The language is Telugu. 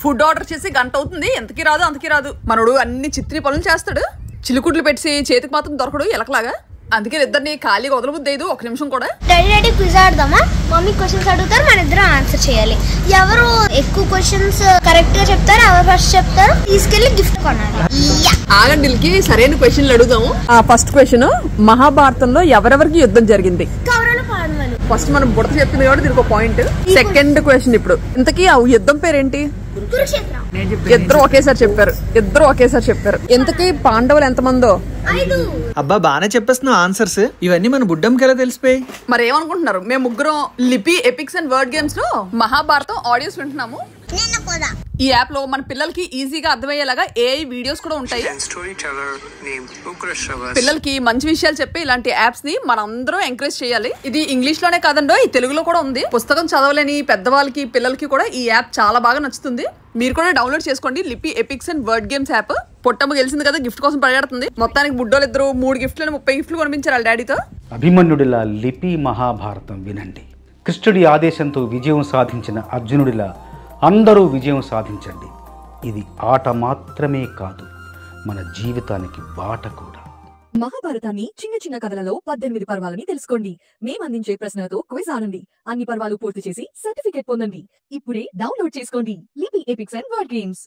ఫుడ్ ఆర్డర్ చేసి గంట అవుతుంది, ఎంతకి రాదు అంతకి రాదు. మనోడు అన్ని చిత్రీ పనులు చేస్తాడు, చిలుకుట్లు పెట్టి చేతికి మాత్రం దొరకడు ఎలకలాగా. అందుకే ఇద్దరిని ఖాళీగా వదలబుద్దేదు ఒక నిమిషం కూడా. డాడీ క్విజ్ ఆడదామా? మమ్మీ క్వశ్చన్స్ అడుగుతారు, మన ఇద్దరం ఆన్సర్ చేయాలి. ఎవరు ఎక్కువ క్వశ్చన్స్ కరెక్ట్ గా చెప్తారు, ఎవరు ఫస్ట్ చెప్తారు తీసుకెళ్లి గిఫ్ట్ కొనాలి. ఆగండికి సరైన క్వశ్చన్లు అడుగుదాము. ఫస్ట్ క్వశ్చన్, మహాభారతంలో ఎవరెవరికి యుద్ధం జరిగింది? కౌరవులు పాండవులు. ఫస్ట్ మనం బుడత చెప్పింది కాబట్టి దీనికి ఒక పాయింట్. సెకండ్ క్వశ్చన్, ఇప్పుడు ఇంతకీ ఆ యుద్ధం పేరేంటి? కురుక్షేత్రం. ఇద్దరు ఒకేసారి చెప్పారు. ఇంతకీ పాండవులు ఎంతమందో? 5. అబ్బా బానే చెప్పేస్తున్నావు ఆన్సర్స్. ఇవన్నీ మన బుడ్డంకి ఎలా తెలిసిపోయి? మరి ఏమనుకుంటున్నారు? మేము ముగ్గురం లిపి ఎపిక్స్ అండ్ వర్డ్ గేమ్స్ లో మహాభారతం ఆడియోస్ వింటున్నాము. ఈ యాప్ లో మన పిల్లలకి ఈజీగా అర్థమయ్యేలాగా ఏఐ వీడియోస్ కూడా ఉంటాయి. పిల్లలకి మంచి విషయాలు చెప్పి ఇలాంటి యాప్స్ ని మనందరం ఎంకరేజ్ చేయాలి. ఇది ఇంగ్లీష్ లోనే కాదండో, ఈ తెలుగులో కూడా ఉంది. పుస్తకం చదవలేని పెద్దవాళ్ళకి పిల్లలకి కూడా ఈ యాప్ చాలా బాగా నచ్చుతుంది. మీరు కూడా డౌన్లోడ్ చేసుకోండి Lipi epics and word games app. Pottamma గెలిచింది కదా, గిఫ్ట్ కోసం పరిగెడుతుంది. మొత్తానికి బుడ్డోలు ఇద్దరు 3 గిఫ్ట్లను 30 గిఫ్ట్లు కొనిపించారు వాళ్ళ డాడీతో. అభిమన్యుడిలా లిపి మహాభారతం వినండి. కృష్ణుడి ఆదేశంతో విజయం సాధించిన అర్జునుడిలా అందరూ విజయం సాధించండి. ఇది ఆట మాత్రమే కాదు, మన జీవితానికి బాట కూడా. మహాభారతాన్ని చిన్న చిన్న కథలలో 18 పర్వాలని తెలుసుకోండి. మేము అందించే ప్రశ్నలతో క్విజ్ ఆడండి. అన్ని పర్వాలు పూర్తి చేసి సర్టిఫికేట్ పొందండి. ఇప్పుడే డౌన్లోడ్ చేసుకోండి Lipi epics and word games.